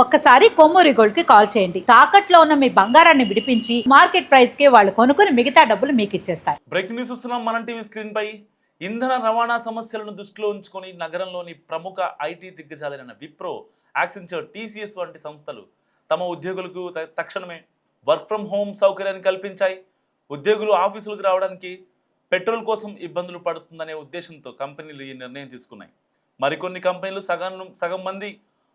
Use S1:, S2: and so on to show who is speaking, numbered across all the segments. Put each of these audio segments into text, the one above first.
S1: ఒక్కసారి కొమ్మూరి గోల్డ్ కి కాల్ చేయండి. తాకట్లో ఉన్న మీ బంగారాన్ని విడిపించి మార్కెట్ ప్రైస్ కి వాళ్ళు కొనుక్కుని మిగతా డబ్బులు మీకు ఇచ్చేస్తారు.
S2: బ్రేకింగ్ న్యూస్ చూస్తున్నాం మనం టీవీ స్క్రీన్ పై. ఇంధన రవాణా సమస్యలను దృష్టిలో ఉంచుకొని నగరంలోని ప్రముఖ ఐటీ దిగ్గజాలైన విప్రో, యాక్సెంచర్, టీసీఎస్ వంటి సంస్థలు తమ ఉద్యోగులకు తక్షణమే వర్క్ ఫ్రం హోమ్ సౌకర్యాన్ని కల్పించాయి. ఉద్యోగులు ఆఫీసులకు రావడానికి పెట్రోల్ కోసం ఇబ్బందులు పడుతుందనే ఉద్దేశంతో కంపెనీలు ఈ నిర్ణయం తీసుకున్నాయి. మరికొన్ని కంపెనీలు సగం మంది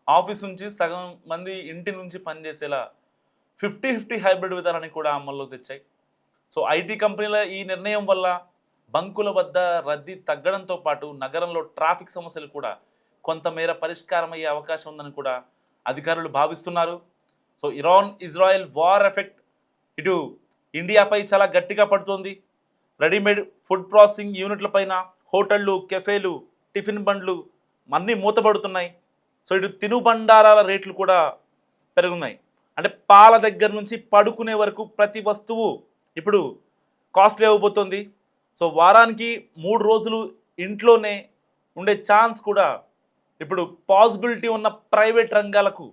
S2: ఆఫీస్ నుంచి, సగం మంది ఇంటి నుంచి పనిచేసేలా 50-50 హైబ్రిడ్ విధానాన్ని కూడా అమల్లో తెచ్చాయి. సో ఐటీ కంపెనీల ఈ నిర్ణయం వల్ల బంకుల వద్ద రద్దీ తగ్గడంతో పాటు నగరంలో ట్రాఫిక్ సమస్యలు కూడా కొంతమేర పరిష్కారం అయ్యే అవకాశం ఉందని కూడా అధికారులు భావిస్తున్నారు. సో ఇరాన్-ఇజ్రాయెల్ వార్ ఎఫెక్ట్ ఇటు ఇండియాపై చాలా గట్టిగా పడుతోంది. రెడీమేడ్ ఫుడ్ ప్రాసెసింగ్ యూనిట్లపైన హోటళ్ళు, కెఫేలు, టిఫిన్ బండ్లు అన్నీ మూతపడుతున్నాయి. సో ఇటు తినుబండారాల రేట్లు కూడా పెరుగున్నాయి. అంటే పాల దగ్గర నుంచి పడుకునే వరకు ప్రతి వస్తువు ఇప్పుడు కాస్ట్లీ అయిపోతుంది. సో వారానికి 3 రోజులు ఇంట్లోనే ఉండే ఛాన్స్ కూడా ఇప్పుడు పాసిబిలిటీ ఉన్న ప్రైవేట్ రంగాలకు,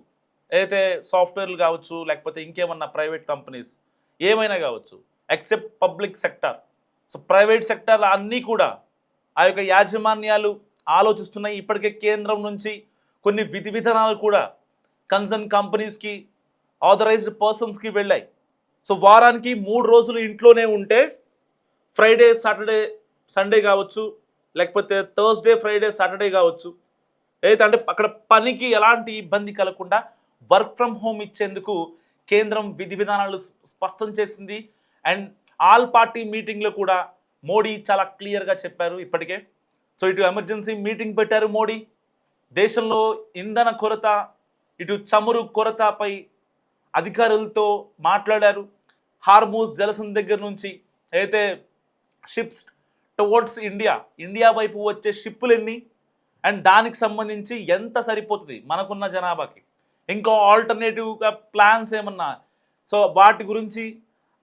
S2: ఏదైతే సాఫ్ట్వేర్లు కావచ్చు, లేకపోతే ఇంకేమన్నా ప్రైవేట్ కంపెనీస్ ఏమైనా కావచ్చు, except public sector. So private సెక్టార్లు అన్నీ కూడా ఆ యొక్క యాజమాన్యాలు ఆలోచిస్తున్నాయి. ఇప్పటికే కేంద్రం నుంచి కొన్ని విధి విధానాలు కూడా కన్సర్న్ కంపెనీస్కి, ఆథరైజ్డ్ పర్సన్స్కి వెళ్ళాయి. సో వారానికి 3 రోజులు ఇంట్లోనే ఉంటే ఫ్రైడే, సాటర్డే, సండే కావచ్చు, లేకపోతే థర్స్డే, ఫ్రైడే, సాటర్డే కావచ్చు, ఏదైతే అంటే అక్కడ పనికి ఎలాంటి ఇబ్బంది కలగకుండా వర్క్ ఫ్రమ్ హోమ్ ఇచ్చేందుకు కేంద్రం విధి విధానాలు స్పష్టం చేసింది. అండ్ ఆల్ పార్టీ మీటింగ్లో కూడా మోడీ చాలా క్లియర్గా చెప్పారు ఇప్పటికే. సో ఇటు ఎమర్జెన్సీ మీటింగ్ పెట్టారు మోడీ. దేశంలో ఇంధన కొరత, ఇటు చమురు కొరతపై అధికారులతో మాట్లాడారు. హార్మూజ్ జలసంధి దగ్గర నుంచి అయితే షిప్స్ టువర్డ్స్ ఇండియా వైపు వచ్చే షిప్పులు ఎన్ని, అండ్ దానికి సంబంధించి ఎంత సరిపోతుంది మనకున్న జనాభాకి, ఇంకో ఆల్టర్నేటివ్గా ప్లాన్స్ ఏమన్నా, సో వాటి గురించి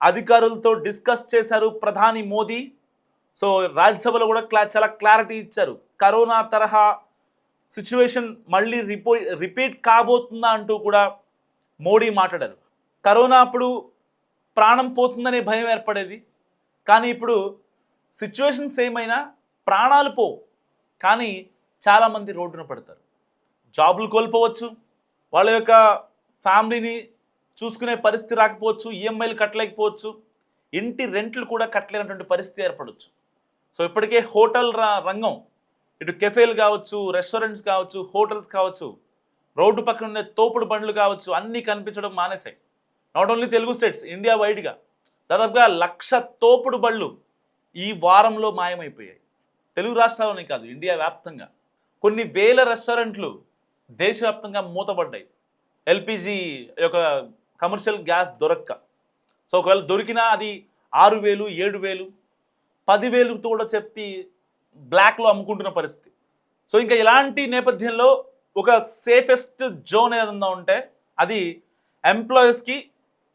S2: అధికారులతో డిస్కస్ చేశారు ప్రధాని మోదీ. సో రాజ్యసభలో కూడా చాలా క్లారిటీ ఇచ్చారు. కరోనా తరహా సిచ్యువేషన్ మళ్ళీ రిపీట్ కాబోతుందా అంటూ కూడా మోడీ మాట్లాడారు. కరోనా అప్పుడు ప్రాణం పోతుందనే భయం ఏర్పడేది, కానీ ఇప్పుడు సిచ్యువేషన్స్ ఏమైనా ప్రాణాలు పోవు, కానీ చాలామంది రోడ్డున పడతారు. జాబులు కోల్పోవచ్చు, వాళ్ళ యొక్క ఫ్యామిలీని చూసుకునే పరిస్థితి రాకపోవచ్చు, ఈఎంఐలు కట్టలేకపోవచ్చు, ఇంటి రెంట్లు కూడా కట్టలేనటువంటి పరిస్థితి ఏర్పడవచ్చు. సో ఇప్పటికే హోటల్ రంగం, ఇటు కెఫేలు కావచ్చు, రెస్టారెంట్స్ కావచ్చు, హోటల్స్ కావచ్చు, రోడ్డు పక్కన ఉండే తోపుడు బండ్లు కావచ్చు, అన్నీ కనిపించడం మానేశాయి. Not only Telugu states, India వైడ్గా దాదాపుగా 1,00,000 తోపుడు బళ్ళు ఈ వారంలో మాయమైపోయాయి. తెలుగు రాష్ట్రాల్లోనే కాదు, ఇండియా వ్యాప్తంగా కొన్ని వేల రెస్టారెంట్లు దేశవ్యాప్తంగా మూతపడ్డాయి. ఎల్పిజి యొక్క కమర్షియల్ గ్యాస్ దొరక్క. సో ఒకవేళ దొరికినా అది 6,000, 7,000, 10,000తో కూడా చెప్పి బ్లాక్లో అమ్ముకుంటున్న పరిస్థితి. సో ఇంకా ఇలాంటి నేపథ్యంలో ఒక సేఫెస్ట్ జోన్ ఏదన్నా ఉంటే అది ఎంప్లాయీస్కి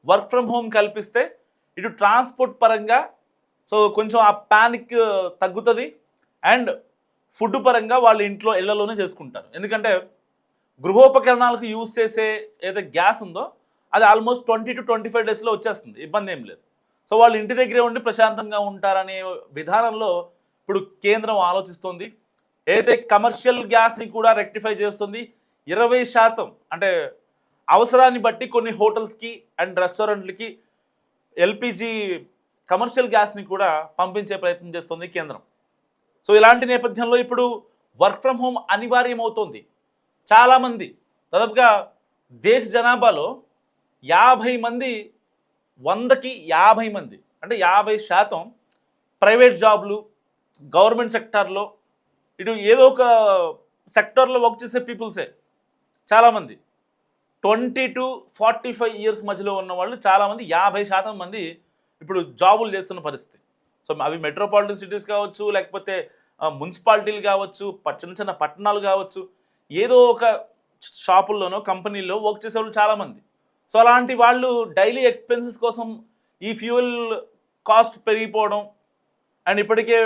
S2: వర్క్ ఫ్రమ్ హోమ్ కల్పిస్తే ఇటు ట్రాన్స్పోర్ట్ పరంగా సో కొంచెం ఆ ప్యానిక్ తగ్గుతుంది, అండ్ ఫుడ్ పరంగా వాళ్ళు ఇళ్లలోనే చేసుకుంటారు. ఎందుకంటే గృహోపకరణాలకు యూజ్ చేసే ఏదైతే గ్యాస్ ఉందో అది ఆల్మోస్ట్ 20 to 25 డేస్లో వచ్చేస్తుంది, ఇబ్బంది ఏం లేదు. సో వాళ్ళు ఇంటి దగ్గరే ఉండి ప్రశాంతంగా ఉంటారనే విధానంలో ఇప్పుడు కేంద్రం ఆలోచిస్తోంది. ఏదైతే కమర్షియల్ గ్యాస్ని కూడా రెక్టిఫై చేస్తుంది. 20% అంటే అవసరాన్ని బట్టి కొన్ని హోటల్స్కి అండ్ రెస్టారెంట్లకి ఎల్పిజి కమర్షియల్ గ్యాస్ని కూడా పంపించే ప్రయత్నం చేస్తుంది కేంద్రం. సో ఇలాంటి నేపథ్యంలో ఇప్పుడు వర్క్ ఫ్రమ్ హోమ్ అనివార్యమవుతోంది. చాలామంది, దాదాపుగా దేశ జనాభాలో 50 మంది, 100కి 50 మంది, అంటే 50% ప్రైవేట్ జాబ్లు, గవర్నమెంట్ సెక్టార్లో, ఇటు ఏదో ఒక సెక్టార్లో వర్క్ చేసే పీపుల్సే చాలామంది. 20 to 45 ఇయర్స్ మధ్యలో ఉన్న వాళ్ళు చాలామంది, 50% మంది ఇప్పుడు జాబులు చేస్తున్న పరిస్థితి. సో అవి మెట్రోపాలిటన్ సిటీస్ కావచ్చు, లేకపోతే మున్సిపాలిటీలు కావచ్చు, చిన్న చిన్న పట్టణాలు కావచ్చు, ఏదో ఒక షాపుల్లోనో కంపెనీల్లో వర్క్ చేసేవాళ్ళు చాలామంది. సో అలాంటి వాళ్ళు డైలీ ఎక్స్పెన్సెస్ కోసం ఈ ఫ్యూయల్ కాస్ట్ పెరిగిపోవడం, అండ్ ఇప్పటికే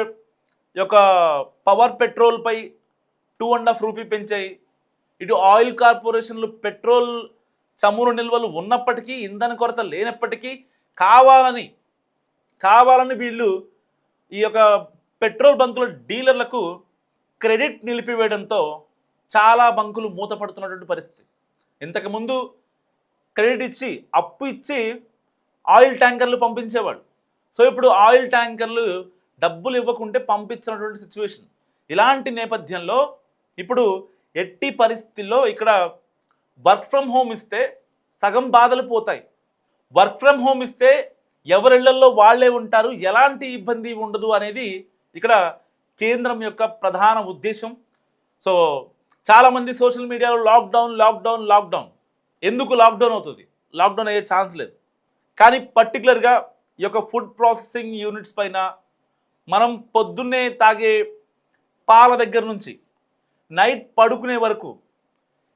S2: యొక్క పవర్ పెట్రోల్పై 2.5 రూపీ పెంచాయి. ఇటు ఆయిల్ కార్పొరేషన్లు పెట్రోల్ చమురు నిల్వలు ఉన్నప్పటికీ, ఇంధన కొరత లేనప్పటికీ కావాలని వీళ్ళు ఈ యొక్క పెట్రోల్ బంకుల డీలర్లకు క్రెడిట్ నిలిపివేయడంతో చాలా బంకులు మూతపడుతున్నటువంటి పరిస్థితి. ఇంతకుముందు క్రెడిట్ ఇచ్చి, అప్పు ఇచ్చి ఆయిల్ ట్యాంకర్లు పంపించేవాళ్ళు. సో ఇప్పుడు ఆయిల్ ట్యాంకర్లు డబ్బులు ఇవ్వకుంటే పంపించినటువంటి సిచ్యువేషన్. ఇలాంటి నేపథ్యంలో ఇప్పుడు ఎట్టి పరిస్థితుల్లో ఇక్కడ వర్క్ ఫ్రమ్ హోమ్ ఇస్తే సగం బాధలు పోతాయి. వర్క్ ఫ్రమ్ హోమ్ ఇస్తే ఎవరిళ్లలో వాళ్ళే ఉంటారు, ఎలాంటి ఇబ్బంది ఉండదు అనేది ఇక్కడ కేంద్రం యొక్క ప్రధాన ఉద్దేశం. సో చాలామంది సోషల్ మీడియాలో లాక్డౌన్ ఎందుకు లాక్డౌన్ అవుతుంది? లాక్డౌన్ అయ్యే ఛాన్స్ లేదు. కానీ పర్టికులర్గా ఈ యొక్క ఫుడ్ ప్రాసెసింగ్ యూనిట్స్ పైన మనం పొద్దున్నే తాగే పాల దగ్గర నుంచి నైట్ పడుకునే వరకు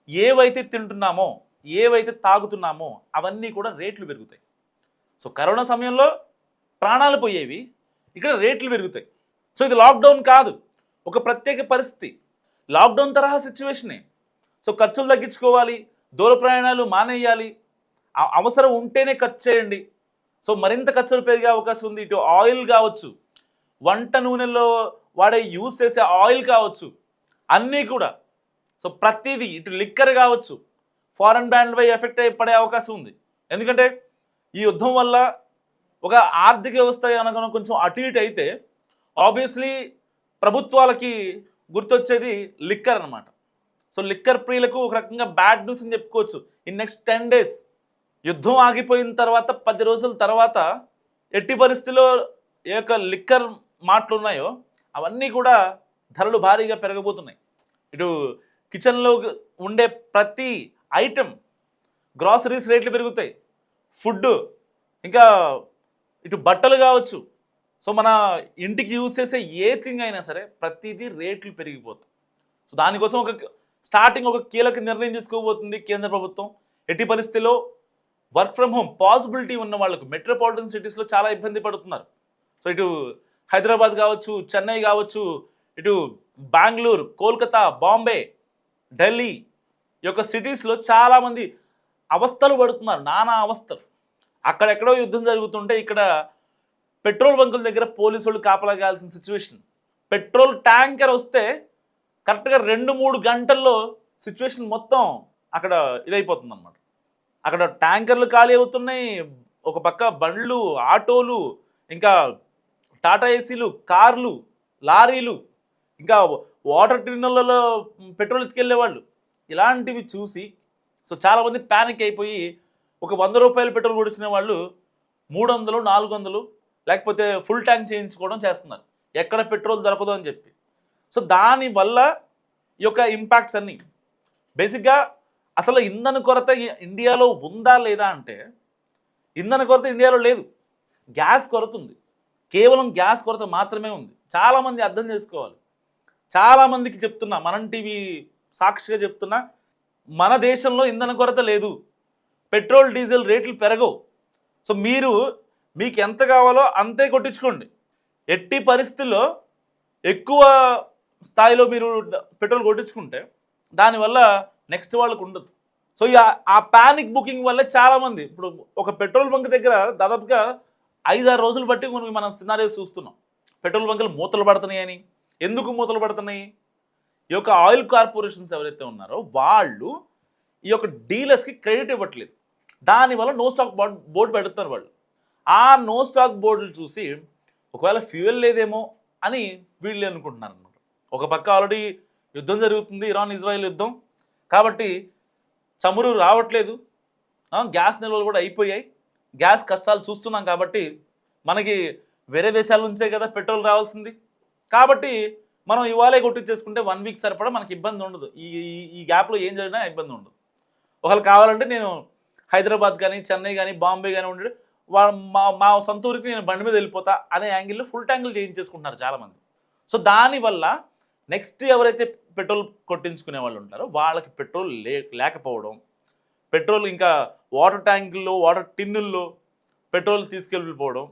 S2: ఏవైతే తింటున్నామో, ఏవైతే తాగుతున్నామో అవన్నీ కూడా రేట్లు పెరుగుతాయి. సో కరోనా సమయంలో ప్రాణాలు పోయేవి, ఇక్కడ రేట్లు పెరుగుతాయి. సో ఇది లాక్డౌన్ కాదు, ఒక ప్రత్యేక పరిస్థితి, లాక్డౌన్ తరహా సిచ్యువేషనే. సో ఖర్చులు తగ్గించుకోవాలి, దూర ప్రయాణాలు మానేయాలి, అవసరం ఉంటేనే ఖర్చు చేయండి. సో మరింత ఖర్చులు పెరిగే అవకాశం ఉంది. ఇటు ఆయిల్ కావచ్చు, వంట నూనెలో వాడే యూజ్ చేసే ఆయిల్ కావచ్చు, అన్నీ కూడా. సో ప్రతిదీ, ఇటు లిక్కర్ కావచ్చు, ఫారెన్ బ్రాండ్పై ఎఫెక్ట్ పడే అవకాశం ఉంది. ఎందుకంటే ఈ యుద్ధం వల్ల ఒక ఆర్థిక వ్యవస్థ అనగా కొంచెం అటు ఇటు అయితే ఆబ్వియస్లీ ప్రభుత్వాలకి గుర్తొచ్చేది లిక్కర్ అనమాట. సో లిక్కర్ ప్రియులకు ఒక రకంగా బ్యాడ్ న్యూస్ అని చెప్పుకోవచ్చు. ఇన్ నెక్స్ట్ 10 days యుద్ధం ఆగిపోయిన తర్వాత 10 రోజుల తర్వాత ఎట్టి పరిస్థితిలో ఏ యొక్క లిక్కర్ మాటలు ఉన్నాయో అవన్నీ కూడా ధరలు భారీగా పెరగబోతున్నాయి. ఇటు కిచెన్లో ఉండే ప్రతి ఐటెం, గ్రాసరీస్ రేట్లు పెరుగుతాయి, ఫుడ్, ఇంకా ఇటు బట్టలు కావచ్చు. సో మన ఇంటికి యూజ్ చేసే ఏ థింగ్ అయినా సరే ప్రతిదీ రేట్లు పెరిగిపోతాయి. సో దానికోసం ఒక కీలక నిర్ణయం తీసుకోబోతుంది కేంద్ర ప్రభుత్వం. ఎట్టి పరిస్థితిలో వర్క్ ఫ్రమ్ హోమ్ పాసిబిలిటీ ఉన్న వాళ్ళకు మెట్రోపాలిటన్ సిటీస్లో చాలా ఇబ్బంది పడుతున్నారు. సో ఇటు హైదరాబాద్ కావచ్చు, చెన్నై కావచ్చు, ఇటు బెంగళూరు, కోల్కతా, బాంబే, ఢిల్లీ ఈ యొక్క సిటీస్లో చాలామంది అవస్థలు పడుతున్నారు, నానా అవస్థలు. అక్కడెక్కడో యుద్ధం జరుగుతుంటే ఇక్కడ పెట్రోల్ బంకుల దగ్గర పోలీసు వాళ్ళు కాపలా కాయాల్సిన సిచ్యువేషన్. పెట్రోల్ ట్యాంకర్ వస్తే కరెక్ట్గా 2-3 గంటల్లో సిచ్యువేషన్ మొత్తం అక్కడ ఇదైపోతుంది అన్నమాట. అక్కడ ట్యాంకర్లు ఖాళీ అవుతున్నాయి, ఒక పక్క బండ్లు, ఆటోలు, ఇంకా టాటా ఏసీలు, కార్లు, లారీలు, ఇంకా వాటర్ టిన్నులలో పెట్రోల్ ఎత్తుకెళ్ళేవాళ్ళు. ఇలాంటివి చూసి సో చాలామంది ప్యానిక్ అయిపోయి ఒక 100 రూపాయలు పెట్రోల్ కొడుచుకునే వాళ్ళు 300, 400 లేకపోతే ఫుల్ ట్యాంక్ చేయించుకోవడం చేస్తున్నారు, ఎక్కడ పెట్రోల్ దొరకదు అని చెప్పి. సో దానివల్ల ఈ యొక్క ఇంపాక్ట్స్ అన్నీ బేసిక్గా అసలు ఇంధన కొరత ఇండియాలో ఉందా లేదా అంటే ఇంధన కొరత ఇండియాలో లేదు, గ్యాస్ కొరత ఉంది. కేవలం గ్యాస్ కొరత మాత్రమే ఉంది. చాలామంది అర్థం చేసుకోవాలి. చాలామందికి చెప్తున్నా, మనం టీవీ సాక్షిగా చెప్తున్నా, మన దేశంలో ఇంధన కొరత లేదు, పెట్రోల్ డీజిల్ రేట్లు పెరగవు. సో మీకు ఎంత కావాలో అంతే కొట్టించుకోండి. ఎట్టి పరిస్థితుల్లో ఎక్కువ స్థాయిలో మీరు పెట్రోల్ కొట్టించుకుంటే దానివల్ల నెక్స్ట్ వాళ్ళకు ఉండదు. సో ఆ ప్యానిక్ బుకింగ్ వల్ల చాలామంది ఇప్పుడు ఒక పెట్రోల్ బంక్ దగ్గర దాదాపుగా 5-6 రోజులు బట్టి మనం సినారియోస్ చూస్తున్నాం. పెట్రోల్ బంకులు మూతలు పడుతున్నాయని. ఎందుకు మూతలు పడుతున్నాయి? ఈ యొక్క ఆయిల్ కార్పొరేషన్స్ ఎవరైతే ఉన్నారో వాళ్ళు ఈ యొక్క డీలర్స్కి క్రెడిట్ ఇవ్వట్లేదు. దానివల్ల నో స్టాక్ బోర్డు పెడుతున్నారు వాళ్ళు. ఆ నో స్టాక్ బోర్డులు చూసి ఒకవేళ ఫ్యూయల్ లేదేమో అని వీళ్ళు అనుకుంటున్నారు అనమాట. ఒక పక్క ఆల్రెడీ యుద్ధం జరుగుతుంది, ఇరాన్ ఇజ్రాయెల్ యుద్ధం, కాబట్టి చమురు రావట్లేదు, గ్యాస్ నిల్వలు కూడా అయిపోయాయి, గ్యాస్ కష్టాలు చూస్తున్నాం, కాబట్టి మనకి వేరే దేశాల నుంచే కదా పెట్రోల్ రావాల్సింది, కాబట్టి మనం ఇవాళే కొట్టించేసుకుంటే 1 వీక్ సరిపడా మనకి ఇబ్బంది ఉండదు, ఈ గ్యాప్లో ఏం జరిగినా ఇబ్బంది ఉండదు. ఒకవేళ కావాలంటే నేను హైదరాబాద్ కానీ, చెన్నై కానీ, బాంబే కానీ ఉండే మా సొంత ఊరికి నేను బండి మీద వెళ్ళిపోతా అనే యాంగిల్లో ఫుల్ ట్యాంకులు చేయించేసుకుంటున్నారు చాలామంది. సో దానివల్ల నెక్స్ట్ ఎవరైతే పెట్రోల్ కొట్టించుకునే వాళ్ళు ఉంటారో వాళ్ళకి పెట్రోల్ లేకపోవడం, పెట్రోల్ ఇంకా వాటర్ ట్యాంకుల్లో, వాటర్ టిన్నుల్లో పెట్రోల్ తీసుకెళ్ళిపోవడం,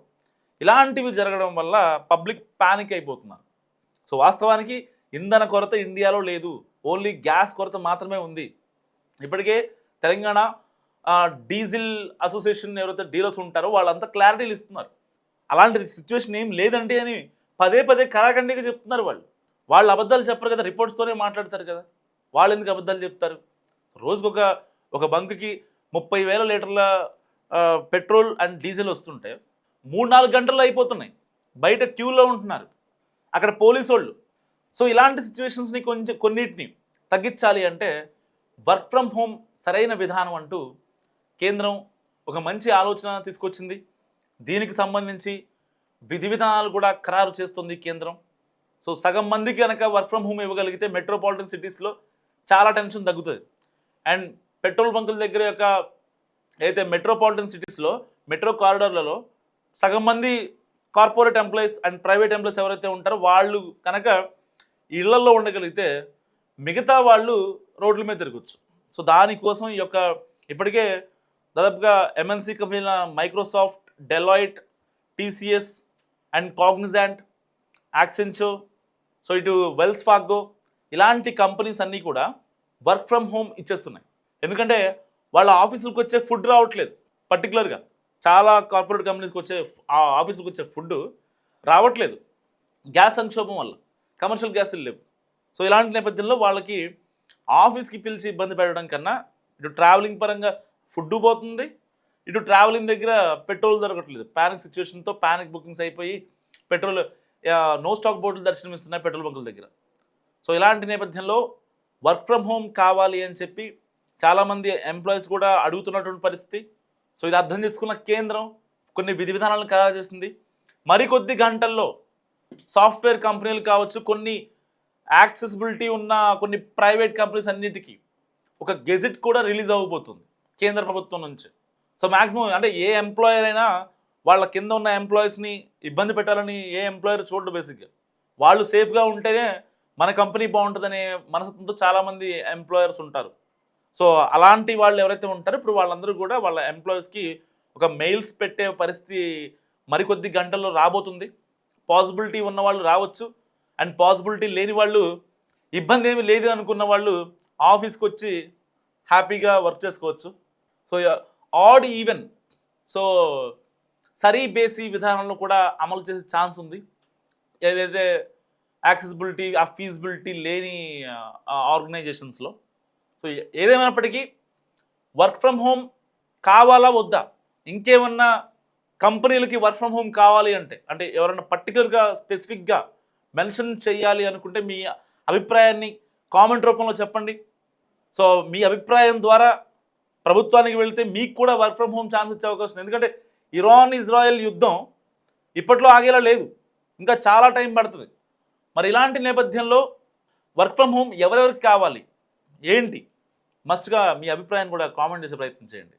S2: ఇలాంటివి జరగడం వల్ల పబ్లిక్ ప్యానిక్ అయిపోతున్నారు. సో వాస్తవానికి ఇంధన కొరత ఇండియాలో లేదు, ఓన్లీ గ్యాస్ కొరత మాత్రమే ఉంది. ఇప్పటికే తెలంగాణ డీజిల్ అసోసియేషన్ ఎవరైతే డీలర్స్ ఉంటారో వాళ్ళంతా క్లారిటీలు ఇస్తున్నారు. అలాంటి సిచ్యువేషన్ ఏం లేదండి అని పదే పదే కరాఖండిగా చెప్తున్నారు. వాళ్ళు అబద్ధాలు చెప్పరు కదా, రిపోర్ట్స్తోనే మాట్లాడతారు కదా. వాళ్ళు ఎందుకు అబద్ధాలు చెప్తారు? రోజుకు ఒక బంక్కి 30,000 లీటర్ల పెట్రోల్ అండ్ డీజిల్ వస్తుంటే 3-4 గంటల్లో అయిపోతున్నాయి. బయట క్యూలో ఉంటున్నారు అక్కడ పోలీసు వాళ్ళు. సో ఇలాంటి సిచ్యువేషన్స్ని కొన్నిటిని తగ్గించాలి అంటే వర్క్ ఫ్రమ్ హోమ్ సరైన విధానం అంటూ కేంద్రం ఒక మంచి ఆలోచన తీసుకొచ్చింది. దీనికి సంబంధించి విధి విధానాలు కూడా ఖరారు చేస్తుంది కేంద్రం. సో సగం మందికి కనుక వర్క్ ఫ్రమ్ హోమ్ ఇవ్వగలిగితే మెట్రోపాలిటన్ సిటీస్లో చాలా టెన్షన్ తగ్గుతుంది. అండ్ పెట్రోల్ బంకుల దగ్గర యొక్క అయితే మెట్రోపాలిటన్ సిటీస్లో మెట్రో కారిడార్లలో సగం మంది corporate employees and private employees ఎవరైతే ఉంటారో వాళ్ళు కనుక ఇళ్లలో ఉండగలిగితే మిగతా వాళ్ళు రోడ్ల మీద తిరగచ్చు. సో దానికోసం ఈ యొక్క ఇప్పటికే దాదాపుగా ఎంఎన్సీ కంపెనీల Microsoft, Deloitte, TCS and Cognizant, Accenture, so ఇటు వెల్స్ ఫార్గో ఇలాంటి కంపెనీస్ అన్నీ కూడా వర్క్ ఫ్రమ్ హోమ్ ఇచ్చేస్తున్నాయి. ఎందుకంటే వాళ్ళ ఆఫీసులకు వచ్చే ఫుడ్ రావట్లేదు. పర్టికులర్గా చాలా కార్పొరేట్ కంపెనీస్కి వచ్చే ఆఫీసులకు వచ్చే ఫుడ్ రావట్లేదు గ్యాస్ సంక్షోభం వల్ల. కమర్షియల్ గ్యాసులు లేవు. సో ఇలాంటి నేపథ్యంలో వాళ్ళకి ఆఫీస్కి పిలిచి ఇబ్బంది పెట్టడం కన్నా ఇటు ట్రావెలింగ్ పరంగా ఫుడ్ పోతుంది, ఇటు ట్రావెలింగ్ దగ్గర పెట్రోల్ దొరకట్లేదు. ప్యానిక్ సిచ్యువేషన్తో ప్యానిక్ బుకింగ్స్ అయిపోయి పెట్రోల్ నో స్టాక్ బోర్డులు దర్శనమిస్తున్నాయి పెట్రోల్ బంకుల దగ్గర. సో ఇలాంటి నేపథ్యంలో వర్క్ ఫ్రమ్ హోమ్ కావాలి అని చెప్పి చాలామంది ఎంప్లాయీస్ కూడా అడుగుతున్నటువంటి పరిస్థితి. సో ఇది అర్థం చేసుకున్న కేంద్రం కొన్ని విధి విధానాలను ఖరారు చేసింది. మరికొద్ది గంటల్లో సాఫ్ట్వేర్ కంపెనీలు కావచ్చు, కొన్ని యాక్సెసిబిలిటీ ఉన్న కొన్ని ప్రైవేట్ కంపెనీస్ అన్నిటికీ ఒక గెజెట్ కూడా రిలీజ్ అవ్వబోతుంది కేంద్ర ప్రభుత్వం నుంచి. సో మ్యాక్సిమం అంటే ఏ ఎంప్లాయర్ అయినా వాళ్ళ కింద ఉన్న ఎంప్లాయీస్ని ఇబ్బంది పెట్టాలని ఏ ఎంప్లాయర్ చూడడు. బేసిక్గా వాళ్ళు సేఫ్గా ఉంటేనే మన కంపెనీ బాగుంటుందనే మనసుతో చాలామంది ఎంప్లాయర్స్ ఉంటారు. సో అలాంటి వాళ్ళు ఎవరైతే ఉంటారో ఇప్పుడు వాళ్ళందరూ కూడా వాళ్ళ ఎంప్లాయీస్కి ఒక మెయిల్స్ పెట్టే పరిస్థితి మరికొద్ది గంటల్లో రాబోతుంది. పాసిబిలిటీ ఉన్న వాళ్ళు రావచ్చు, అండ్ పాసిబిలిటీ లేని వాళ్ళు ఇబ్బంది ఏమీ లేదు అనుకున్న వాళ్ళు ఆఫీస్కి వచ్చి హ్యాపీగా వర్క్ చేసుకోవచ్చు. సో ఆడ్ ఈవెన్ సో సరీ బేసి విధానంలో కూడా అమలు చేసే ఛాన్స్ ఉంది. ఏదైతే యాక్సెసిబిలిటీ ఫీజిబిలిటీ లేని ఆర్గనైజేషన్స్లో. సో ఏదేమైనప్పటికీ వర్క్ ఫ్రమ్ హోమ్ కావాలా వద్దా, ఇంకేమన్నా కంపెనీలకి వర్క్ ఫ్రమ్ హోమ్ కావాలి అంటే ఎవరన్నా పర్టికులర్గా స్పెసిఫిక్గా మెన్షన్ చేయాలి అనుకుంటే మీ అభిప్రాయాన్ని కామెంట్ రూపంలో చెప్పండి. సో మీ అభిప్రాయం ద్వారా ప్రభుత్వానికి వెళితే మీకు కూడా వర్క్ ఫ్రమ్ హోమ్ ఛాన్స్ ఇచ్చే అవకాశం ఉంది. ఎందుకంటే ఇరాన్-ఇజ్రాయెల్ యుద్ధం ఇప్పట్లో ఆగేలా లేదు, ఇంకా చాలా టైం పడుతుంది. మరి ఇలాంటి నేపథ్యంలో వర్క్ ఫ్రమ్ హోమ్ ఎవరెవరికి కావాలి ఏంటి, మస్ట్గా మీ అభిప్రాయాన్ని కూడా కామెంట్ చేసే ప్రయత్నం చేయండి.